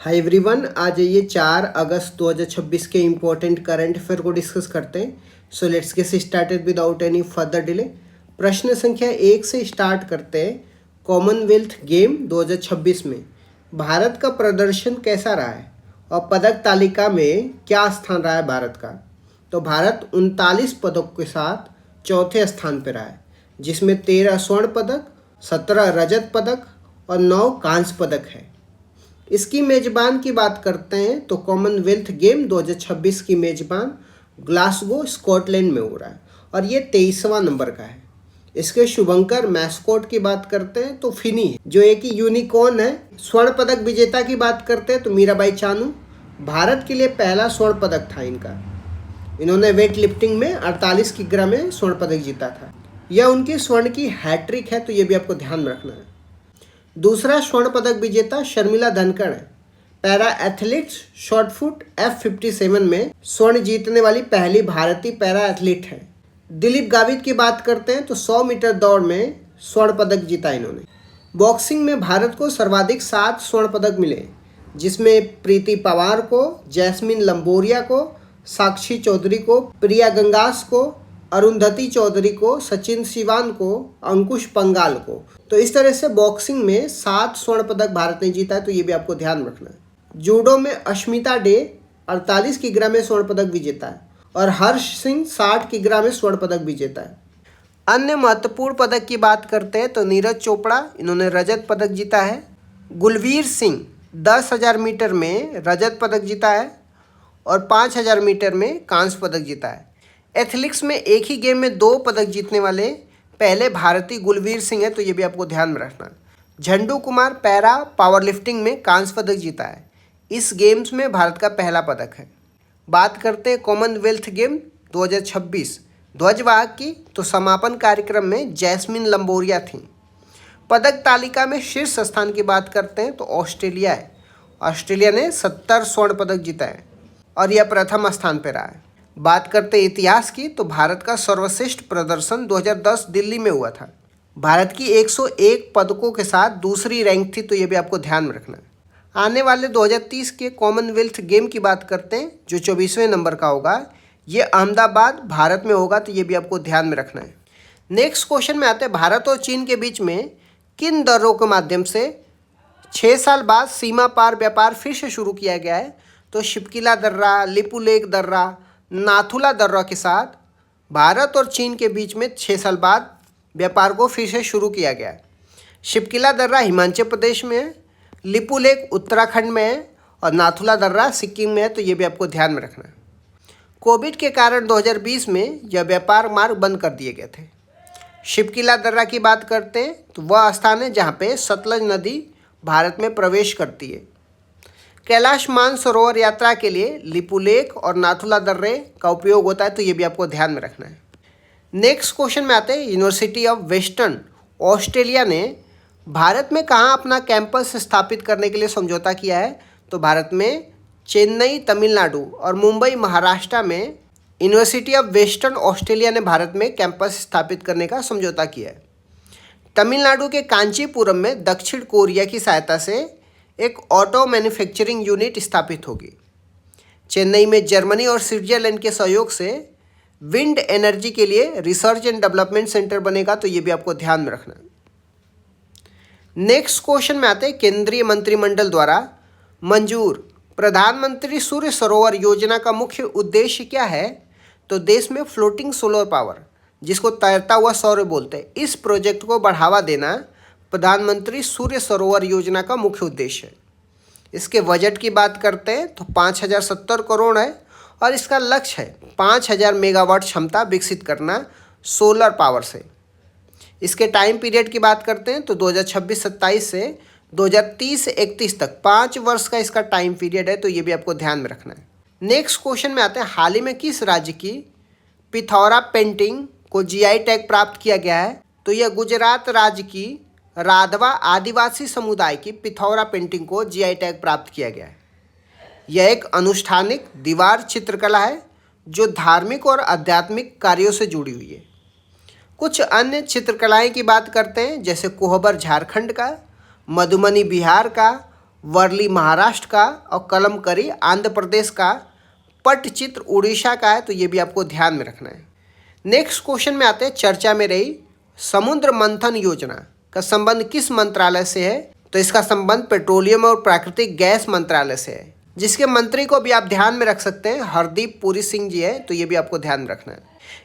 Hi everyone, आज आइए 4 अगस्त 2026 के इम्पोर्टेंट करंट अफेयर को डिस्कस करते हैं। So let's get started without any further delay. प्रश्न संख्या 1 से स्टार्ट करते हैं। कॉमनवेल्थ गेम 2026 में भारत का प्रदर्शन कैसा रहा है और पदक तालिका में क्या स्थान रहा है भारत का? तो भारत 39 पदकों के साथ चौथे स्थान पर रहा है, जिसमें 13 स्वर्ण पदक, 17 रजत पदक और 9 कांस्य पदक है। इसकी मेज़बान की बात करते हैं तो कॉमनवेल्थ गेम 2026 की मेज़बान ग्लासगो स्कॉटलैंड में हो रहा है और ये 23वां नंबर का है। इसके शुभंकर मैस्कॉट की बात करते हैं तो फिनी है, जो एक यूनिकॉर्न है। स्वर्ण पदक विजेता की बात करते हैं तो मीराबाई चानू, भारत के लिए पहला स्वर्ण पदक था इनका। इन्होंने वेट लिफ्टिंग में 48 किग्रा में स्वर्ण पदक जीता था। यह उनकी स्वर्ण की हैट्रिक है, तो ये भी आपको ध्यान में रखना है। दूसरा स्वर्ण पदक विजेता शर्मिला धनखड़ है। पैरा एथलीट्स शॉर्टफुट F57 में स्वर्ण जीतने वाली पहली भारतीय पैरा एथलीट है। दिलीप गावित की बात करते हैं तो 100 मीटर दौड़ में स्वर्ण पदक जीता इन्होंने। बॉक्सिंग में भारत को सर्वाधिक 7 स्वर्ण पदक मिले, जिसमें प्रीति पवार को, जैस्मिन लंबोरिया को, साक्षी चौधरी को, प्रिया गंगास को, अरुंधति चौधरी को, सचिन सिवान को, अंकुश पंगाल को। तो इस तरह से बॉक्सिंग में 7 स्वर्ण पदक भारत ने जीता है, तो ये भी आपको ध्यान रखना है। जूडो में अश्मिता डे 48 किग्रा में स्वर्ण पदक विजेता है और हर्ष सिंह 60 किग्रा में स्वर्ण पदक विजेता है। अन्य महत्वपूर्ण पदक की बात करते हैं तो नीरज चोपड़ा, इन्होंने रजत पदक जीता है। गुलवीर सिंह 10,000 मीटर में रजत पदक जीता है और 5,000 मीटर में कांस्य पदक जीता है। एथलेटिक्स में एक ही गेम में 2 पदक जीतने वाले पहले भारतीय गुलवीर सिंह है, तो ये भी आपको ध्यान में रखना। झंडू कुमार पैरा पावर लिफ्टिंग में कांस्य पदक जीता है। इस गेम्स में भारत का पहला पदक है। बात करते हैं कॉमनवेल्थ गेम 2026 ध्वजवाहक की, तो समापन कार्यक्रम में जैस्मिन लंबोरिया थी। पदक तालिका में शीर्ष स्थान की बात करते हैं तो ऑस्ट्रेलिया है। ऑस्ट्रेलिया ने 70 स्वर्ण पदक जीता है और यह प्रथम स्थान पर रहा है। बात करते इतिहास की, तो भारत का सर्वश्रेष्ठ प्रदर्शन 2010 दिल्ली में हुआ था। भारत की 101 पदकों के साथ दूसरी रैंक थी, तो ये भी आपको ध्यान में रखना है। आने वाले 2030 के कॉमनवेल्थ गेम की बात करते हैं, जो 24वें नंबर का होगा। ये अहमदाबाद भारत में होगा, तो ये भी आपको ध्यान में रखना है। नेक्स्ट क्वेश्चन में आते हैं, भारत और चीन के बीच में किन दरों के माध्यम से 6 साल बाद सीमा पार व्यापार फिर से शुरू किया गया है? तो शिपकिला दर्रा, लिपुलेख दर्रा, नाथुला दर्रा के साथ भारत और चीन के बीच में 6 साल बाद व्यापार को फिर से शुरू किया गया है। शिपकिला दर्रा हिमाचल प्रदेश में है, लिपुलेख उत्तराखंड में है और नाथुला दर्रा सिक्किम में है, तो ये भी आपको ध्यान में रखना है। कोविड के कारण 2020 में यह व्यापार मार्ग बंद कर दिए गए थे। शिपकिला दर्रा की बात करते हैं तो वह स्थान है जहाँ पे सतलज नदी भारत में प्रवेश करती है। कैलाश मानसरोवर यात्रा के लिए लिपुलेख और नाथुला दर्रे का उपयोग होता है, तो ये भी आपको ध्यान में रखना है। नेक्स्ट क्वेश्चन में आते हैं, यूनिवर्सिटी ऑफ वेस्टर्न ऑस्ट्रेलिया ने भारत में कहाँ अपना कैंपस स्थापित करने के लिए समझौता किया है? तो भारत में चेन्नई तमिलनाडु और मुंबई महाराष्ट्र में यूनिवर्सिटी ऑफ वेस्टर्न ऑस्ट्रेलिया ने भारत में कैंपस स्थापित करने का समझौता किया है। तमिलनाडु के कांचीपुरम में दक्षिण कोरिया की सहायता से एक ऑटो मैन्युफैक्चरिंग यूनिट स्थापित होगी। चेन्नई में जर्मनी और स्विट्जरलैंड के सहयोग से विंड एनर्जी के लिए रिसर्च एंड डेवलपमेंट सेंटर बनेगा, तो ये भी आपको ध्यान में रखना है। नेक्स्ट क्वेश्चन में आते हैं, केंद्रीय मंत्रिमंडल द्वारा मंजूर प्रधानमंत्री सूर्य सरोवर योजना का मुख्य उद्देश्य क्या है? तो देश में फ्लोटिंग सोलर पावर, जिसको तैरता हुआ सौर बोलते हैं, इस प्रोजेक्ट को बढ़ावा देना प्रधानमंत्री सूर्य सरोवर योजना का मुख्य उद्देश्य है। इसके बजट की बात करते हैं तो 5,070 करोड़ है और इसका लक्ष्य है 5,000 मेगावाट क्षमता विकसित करना सोलर पावर से। इसके टाइम पीरियड की बात करते हैं तो 2026-27 से 2030-31 तक 5 वर्ष का इसका टाइम पीरियड है, तो ये भी आपको ध्यान में रखना है। नेक्स्ट क्वेश्चन में आते हैं, हाल ही में किस राज्य की पिथौरा पेंटिंग को GI टैग प्राप्त किया गया है? तो यह गुजरात राज्य की राधवा आदिवासी समुदाय की पिथौरा पेंटिंग को GI टैग प्राप्त किया गया है। यह एक अनुष्ठानिक दीवार चित्रकला है जो धार्मिक और आध्यात्मिक कार्यों से जुड़ी हुई है। कुछ अन्य चित्रकलाएं की बात करते हैं, जैसे कोहबर झारखंड का, मधुबनी बिहार का वर्ली महाराष्ट्र का और कलमकरी आंध्र प्रदेश का, पट्टचित्र उड़ीसा का है, तो ये भी आपको ध्यान में रखना है। नेक्स्ट क्वेश्चन में आते हैं, चर्चा में रही समुद्र मंथन योजना का संबंध किस मंत्रालय से है? तो इसका संबंध पेट्रोलियम और प्राकृतिक गैस मंत्रालय से है, जिसके मंत्री को भी आप ध्यान में रख सकते हैं, हरदीप पुरी सिंह जी है, तो ये भी आपको ध्यान में रखना है।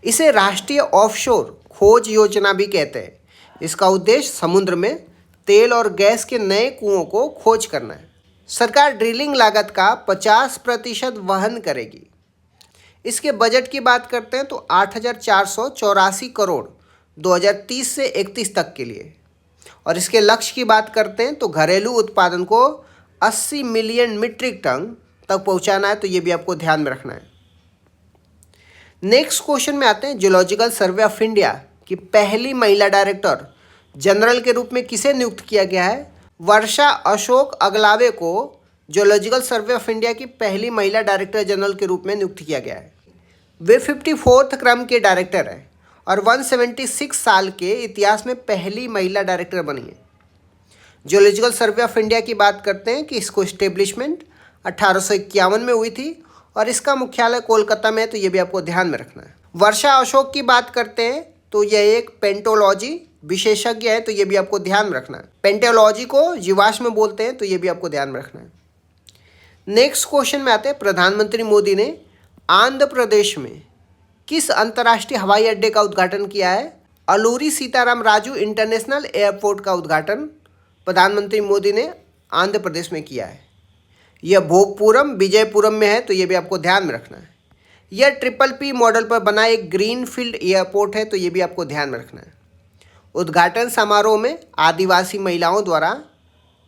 इसे राष्ट्रीय ऑफशोर खोज योजना भी कहते हैं। इसका उद्देश्य समुद्र में तेल और गैस के नए कुओं को खोज करना है। सरकार ड्रिलिंग लागत का 50% वहन करेगी। इसके बजट की बात करते हैं तो 8,484 करोड़ 2030 से 31 तक के लिए, और इसके लक्ष्य की बात करते हैं तो घरेलू उत्पादन को 80 मिलियन मीट्रिक टन तक पहुंचाना है, तो ये भी आपको ध्यान में रखना है। नेक्स्ट क्वेश्चन में आते हैं, जियोलॉजिकल सर्वे ऑफ इंडिया की पहली महिला डायरेक्टर जनरल के रूप में किसे नियुक्त किया गया है? वर्षा अशोक अगलावे को जियोलॉजिकल सर्वे ऑफ इंडिया की पहली महिला डायरेक्टर जनरल के रूप में नियुक्त किया गया है। वे 54th क्रम के डायरेक्टर हैं और 176 साल के इतिहास में पहली महिला डायरेक्टर बनी है। जियोलॉजिकल सर्वे ऑफ इंडिया की बात करते हैं कि इसको इस्टेब्लिशमेंट 1851 में हुई थी और इसका मुख्यालय कोलकाता में है, तो ये भी आपको ध्यान में रखना है। वर्षा अशोक की बात करते हैं तो यह एक पेंटोलॉजी विशेषज्ञ है, तो ये भी आपको ध्यान में रखना है। पेंटोलॉजी को जीवाश्म में बोलते हैं, तो ये भी आपको ध्यान में रखना है। नेक्स्ट क्वेश्चन में आते हैं, प्रधानमंत्री मोदी ने आंध्र प्रदेश में किस अंतर्राष्ट्रीय हवाई अड्डे का उद्घाटन किया है? अलूरी सीताराम राजू इंटरनेशनल एयरपोर्ट का उद्घाटन प्रधानमंत्री मोदी ने आंध्र प्रदेश में किया है। यह भोगपुरम विजयपुरम में है, तो ये भी आपको ध्यान में रखना है। यह PPP मॉडल पर बना एक ग्रीन फील्ड एयरपोर्ट है, तो ये भी आपको ध्यान में रखना है। उद्घाटन समारोह में आदिवासी महिलाओं द्वारा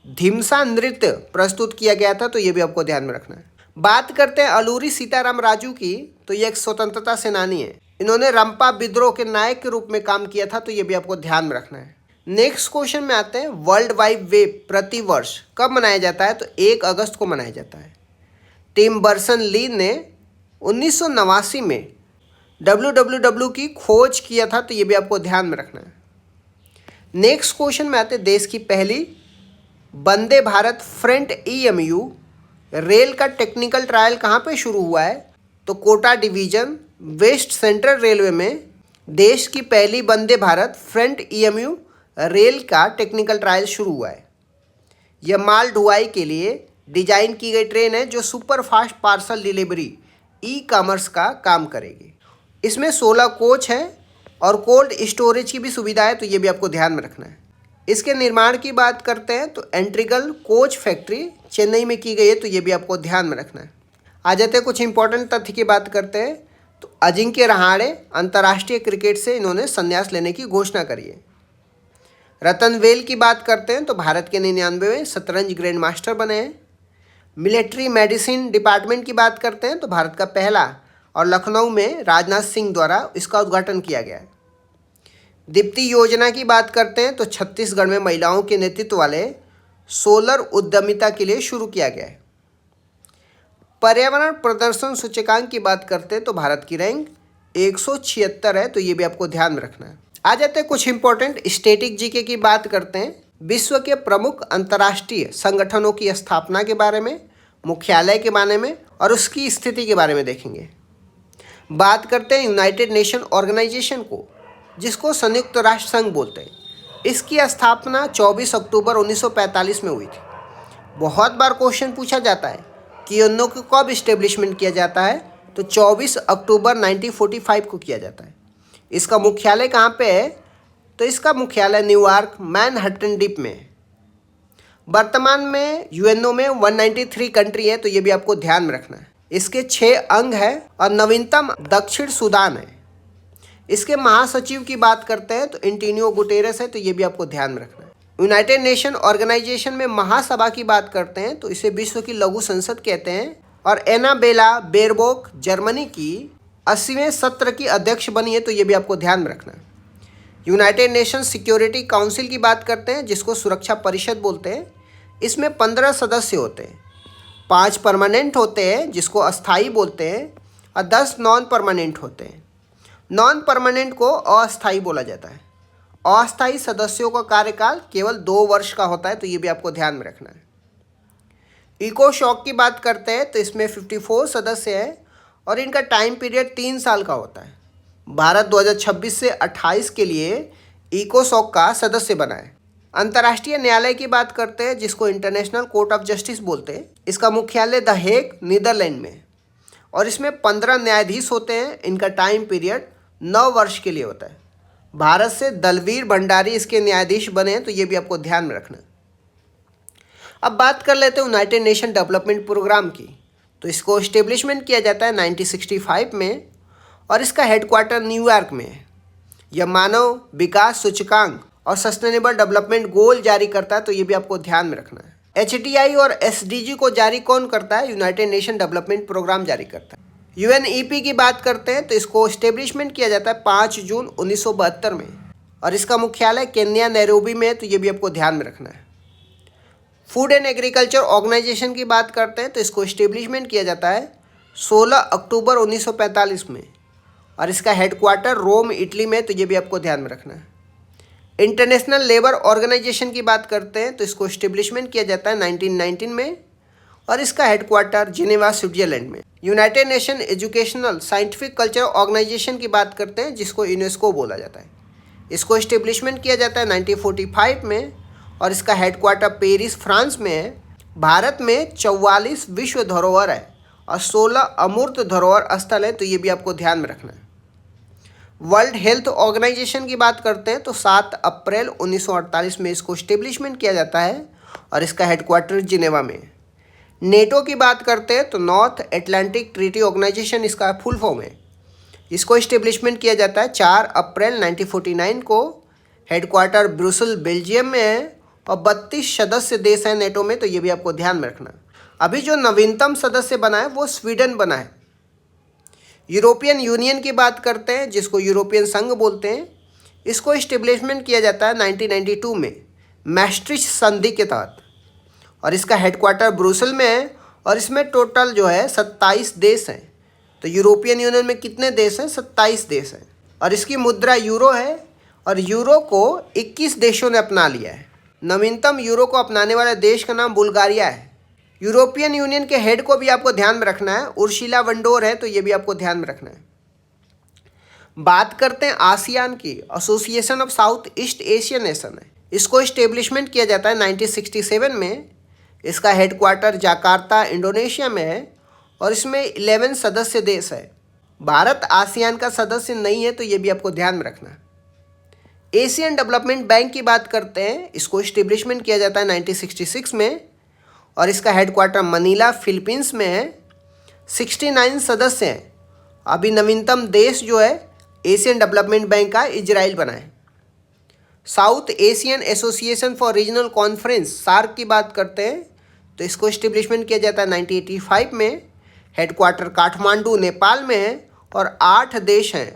धिमसा नृत्य प्रस्तुत किया गया था, तो ये भी आपको ध्यान में रखना है। बात करते हैं अलूरी सीताराम राजू की, तो ये एक स्वतंत्रता सेनानी है। इन्होंने रंपा विद्रोह के नायक के रूप में काम किया था, तो ये भी आपको ध्यान में रखना है। नेक्स्ट क्वेश्चन में आते हैं, वर्ल्ड वाइड वेब प्रति वर्ष कब मनाया जाता है? तो 1 अगस्त को मनाया जाता है। टिम बर्सन ली ने 1989 में www की खोज किया था, तो ये भी आपको ध्यान में रखना है। नेक्स्ट क्वेश्चन में आते हैं, देश की पहली Vande Bharat front EMU rail का टेक्निकल ट्रायल कहाँ पे शुरू हुआ है? तो Kota division west central railway में देश की पहली Vande Bharat front EMU rail का टेक्निकल ट्रायल शुरू हुआ है। यह माल ढुलाई के लिए डिजाइन की गई ट्रेन है जो super fast parcel delivery e-commerce का काम करेगी। इसमें 16 कोच हैं और कोल्ड स्टोरेज की भी सुविधा है, तो ये भी आपको ध्यान में रखना है। इसके निर्माण की बात करते हैं तो एंट्रिकल कोच फैक्ट्री चेन्नई में की गई है, तो ये भी आपको ध्यान में रखना है। आ जाते हैं कुछ इंपॉर्टेंट तथ्य की बात करते हैं, तो अजिंक्य रहाणे अंतर्राष्ट्रीय क्रिकेट से इन्होंने संन्यास लेने की घोषणा करी है। रतन वेल की बात करते हैं तो भारत के 99वें शतरंज ग्रैंड मास्टर बने हैं। मिलिट्री मेडिसिन डिपार्टमेंट की बात करते हैं तो भारत का पहला और लखनऊ में राजनाथ सिंह द्वारा इसका उद्घाटन किया गया है। दीप्ति योजना की बात करते हैं तो छत्तीसगढ़ में महिलाओं के नेतृत्व वाले सोलर उद्यमिता के लिए शुरू किया गया है। पर्यावरण प्रदर्शन सूचकांक की बात करते हैं तो भारत की रैंक 176 है, तो ये भी आपको ध्यान में रखना है। आ जाते हैं कुछ इंपॉर्टेंट स्टैटिक जीके की बात करते हैं। विश्व के प्रमुख अंतर्राष्ट्रीय संगठनों की स्थापना के बारे में, मुख्यालय के बारे में और उसकी स्थिति के बारे में देखेंगे। बात करते हैं यूनाइटेड नेशन ऑर्गेनाइजेशन को, जिसको संयुक्त राष्ट्र संघ बोलते हैं। इसकी स्थापना 24 अक्टूबर 1945 में हुई थी। बहुत बार क्वेश्चन पूछा जाता है कि यूएनओ को कब इस्टेब्लिशमेंट किया जाता है, तो 24 अक्टूबर 1945 को किया जाता है। इसका मुख्यालय कहाँ पे है, तो इसका मुख्यालय न्यूयॉर्क मैनहट्टन द्वीप में है। वर्तमान में यूएनओ में 193 कंट्री है, तो ये भी आपको ध्यान में रखना है। इसके 6 अंग हैं और नवीनतम दक्षिण सूडान है। इसके महासचिव की बात करते हैं तो एंटोनियो गुटेरेस है, तो ये भी आपको ध्यान में रखना है। यूनाइटेड नेशन ऑर्गेनाइजेशन में महासभा की बात करते हैं तो इसे विश्व की लघु संसद कहते हैं। और एनाबेला बेरबोक जर्मनी की 80वें सत्र की अध्यक्ष बनी है, तो ये भी आपको ध्यान में रखना है। यूनाइटेड नेशन सिक्योरिटी काउंसिल की बात करते हैं, जिसको सुरक्षा परिषद बोलते हैं। इसमें 15 सदस्य होते हैं, 5 परमानेंट होते हैं जिसको अस्थाई बोलते हैं और 10 नॉन परमानेंट होते हैं। नॉन परमानेंट को अस्थाई बोला जाता है। अस्थाई सदस्यों का कार्यकाल केवल 2 वर्ष का होता है, तो ये भी आपको ध्यान में रखना है। इकोसॉक की बात करते हैं तो इसमें 54 सदस्य हैं और इनका टाइम पीरियड 3 साल का होता है। भारत 2026 से 28 के लिए इकोसॉक का सदस्य बना है। अंतर्राष्ट्रीय न्यायालय की बात करते हैं जिसको इंटरनेशनल कोर्ट ऑफ जस्टिस बोलते हैं। इसका मुख्यालय द हेग नीदरलैंड में है और इसमें 15 न्यायाधीश होते हैं। इनका टाइम पीरियड 9 वर्ष के लिए होता है। भारत से दलवीर भंडारी इसके न्यायाधीश बने हैं, तो ये भी आपको ध्यान में रखना है। अब बात कर लेते हैं यूनाइटेड नेशन डेवलपमेंट प्रोग्राम की। तो इसको इस्टेब्लिशमेंट किया जाता है 1965 में और इसका हेडक्वार्टर न्यूयॉर्क में है। यह मानव विकास सूचकांक और सस्टेनेबल डेवलपमेंट गोल जारी करता है, तो ये भी आपको ध्यान में रखना है। HDI और SDG को जारी कौन करता है? यूनाइटेड नेशन डेवलपमेंट प्रोग्राम जारी करता है। UNEP की बात करते हैं तो इसको इस्टेब्लिशमेंट किया जाता है 5 जून 1972 में और इसका मुख्यालय केन्या नैरोबी में है, तो ये भी आपको ध्यान में रखना है। फूड एंड एग्रीकल्चर ऑर्गेनाइजेशन की बात करते हैं तो इसको इस्टेब्लिशमेंट किया जाता है 16 अक्टूबर 1945 में और इसका हेडक्वार्टर रोम इटली में, तो ये भी आपको ध्यान में रखना है। इंटरनेशनल लेबर ऑर्गेनाइजेशन की बात करते हैं तो इसको इस्टेब्लिशमेंट किया जाता है 1919 में और इसका हेडक्वार्टर जिनेवा स्विट्जरलैंड में। United Nation Educational Scientific Culture Organisation की बात करते हैं जिसको यूनेस्को बोला जाता है। इसको इस्टेब्लिशमेंट किया जाता है 1945 में और इसका हेडक्वार्टर पेरिस फ्रांस में है। भारत में 44 विश्व धरोहर है और 16 अमूर्त धरोहर स्थल है, तो ये भी आपको ध्यान में रखना है। वर्ल्ड हेल्थ ऑर्गेनाइजेशन की बात करते हैं तो 7 अप्रैल 1948 में इसको इस्टेब्लिशमेंट किया जाता है और इसका हेडक्वार्टर जिनेवा में है। नेटो की बात करते हैं तो नॉर्थ एटलांटिक ट्रीटी ऑर्गेनाइजेशन इसका फुल फॉर्म है। इसको इस्टेब्लिशमेंट किया जाता है 4 अप्रैल 1949 को। हेडक्वार्टर ब्रुसेल बेल्जियम में है और 32 सदस्य देश हैं नेटो में, तो ये भी आपको ध्यान में रखना। अभी जो नवीनतम सदस्य बना है वो स्वीडन बना है। यूरोपियन यूनियन की बात करते हैं जिसको यूरोपियन संघ बोलते हैं। इसको इस्टेब्लिशमेंट किया जाता है 1992 में मैस्ट्रिच संधि के तहत और इसका हेडक्वार्टर ब्रुसेल में है और इसमें टोटल जो है 27 देश हैं। तो यूरोपियन यूनियन में कितने देश हैं? 27 देश हैं और इसकी मुद्रा यूरो है और यूरो को 21 देशों ने अपना लिया है। नवीनतम यूरो को अपनाने वाले देश का नाम बुल्गारिया है। यूरोपियन यूनियन के हेड को भी आपको ध्यान में रखना है, उर्सुला वॉन डेर है, तो ये भी आपको ध्यान में रखना है। बात करते हैं आसियान की। Association of south east Asian nation है। इसको इस्टेब्लिशमेंट किया जाता है 1967 में। इसका हेडक्वार्टर जाकार्ता इंडोनेशिया में है और इसमें 11 सदस्य देश है। भारत आसियान का सदस्य नहीं है, तो ये भी आपको ध्यान में रखना है। एशियन डेवलपमेंट बैंक की बात करते हैं। इसको इस्टेब्लिशमेंट किया जाता है 1966 में और इसका हेडक्वार्टर मनीला फिलीपींस में है। 69 सदस्य हैं। अभी नवीनतम देश जो है एशियन डेवलपमेंट बैंक का इजराइल बना है। South Asian Association for Regional Conference SAARC की बात करते हैं तो इसको इस्टेब्लिशमेंट किया जाता है 1985 में। हेडक्वार्टर काठमांडू नेपाल में है और 8 देश हैं।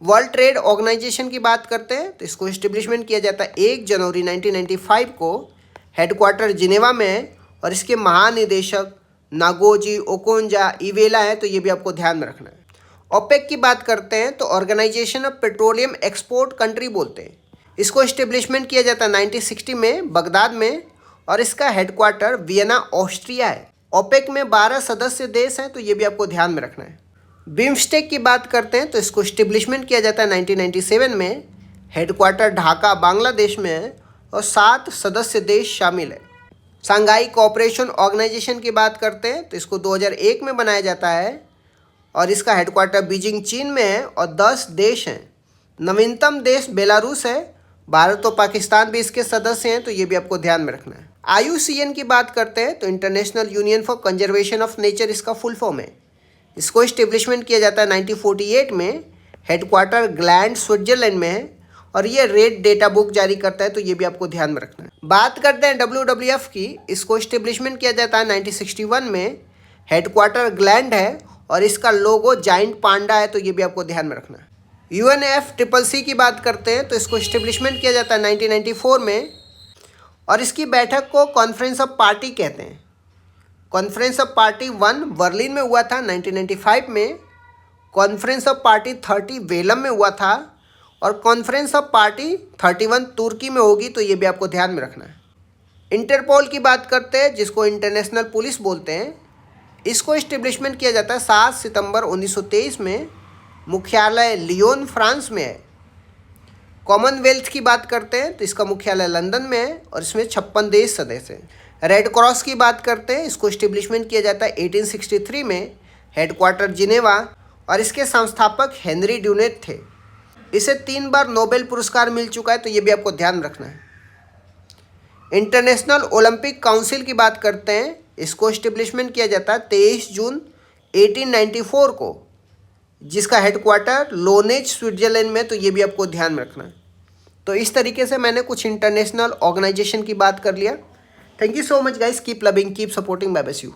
वर्ल्ड ट्रेड ऑर्गेनाइजेशन की बात करते हैं तो इसको इस्टेब्लिशमेंट किया जाता है 1 जनवरी 1995 को। हेडक्वार्टर जिनेवा में है और इसके महानिदेशक नागोजी ओकोंजा इवेला है, तो ये भी आपको ध्यान में रखना है। ओपेक की बात करते हैं तो Organisation of Petroleum Export Country बोलते हैं। इसको इस्टेब्लिशमेंट किया जाता है 1960 में बगदाद में और इसका हेडक्वार्टर वियना ऑस्ट्रिया है। ओपेक में 12 सदस्य देश हैं, तो ये भी आपको ध्यान में रखना है। बिम्स्टेक की बात करते हैं तो इसको इस्टेब्लिशमेंट किया जाता है 1997 में। हेडक्वार्टर ढाका बांग्लादेश में है और 7 सदस्य देश शामिल है। शंघाई कोऑपरेशन ऑर्गेनाइजेशन की बात करते हैं तो इसको 2001 में बनाया जाता है और इसका हेडक्वार्टर बीजिंग चीन में है और 10 देश हैं। नवीनतम देश बेलारूस है। भारत और पाकिस्तान भी इसके सदस्य हैं, तो ये भी आपको ध्यान में रखना है। IUCN की बात करते हैं तो international union for conservation of nature इसका फुल फॉर्म है। इसको इस्टेब्लिशमेंट किया जाता है 1948 में। हेडक्वार्टर ग्लैंड स्विट्जरलैंड में है और ये रेड डेटा बुक जारी करता है, तो ये भी आपको ध्यान में रखना है। बात करते हैं WWF की। इसको इस्टेब्लिशमेंट किया जाता है 1961 में। हेडक्वार्टर ग्लैंड है और इसका लोगो जाइंट पांडा है, तो ये भी आपको ध्यान में रखना है। UNFCCC की बात करते हैं तो इसको इस्टेब्लिशमेंट किया जाता है 1994 में और इसकी बैठक को कॉन्फ्रेंस ऑफ पार्टी कहते हैं। कॉन्फ्रेंस ऑफ पार्टी 1 बर्लिन में हुआ था 1995 में। कॉन्फ्रेंस ऑफ पार्टी 30 वेलम में हुआ था और कॉन्फ्रेंस ऑफ पार्टी 31 तुर्की में होगी, तो ये भी आपको ध्यान में रखना है। इंटरपोल की बात करते हैं, जिसको इंटरनेशनल पुलिस बोलते हैं। इसको इस्टेब्लिशमेंट किया जाता है 7 सितंबर 1923 में। मुख्यालय लियोन फ्रांस में है। कॉमनवेल्थ की बात करते हैं तो इसका मुख्यालय लंदन में है और इसमें 56 देश सदस्य हैं। रेड क्रॉस की बात करते हैं, इसको इस्टेब्लिशमेंट किया जाता है 1863 में। हेडक्वार्टर जिनेवा और इसके संस्थापक हेनरी ड्यूनेट थे। इसे 3 बार नोबेल पुरस्कार मिल चुका है, तो ये भी आपको ध्यान रखना है। इंटरनेशनल ओलंपिक काउंसिल की बात करते हैं, इसको इस्टेब्लिशमेंट किया जाता है 23 जून 1894 को, जिसका हेडक्वार्टर लोनेज स्विट्जरलैंड में, तो ये भी आपको ध्यान में रखना है। तो इस तरीके से मैंने कुछ इंटरनेशनल ऑर्गेनाइजेशन की बात कर लिया। Thank you so much guys, keep loving, keep supporting, bye bye, see you.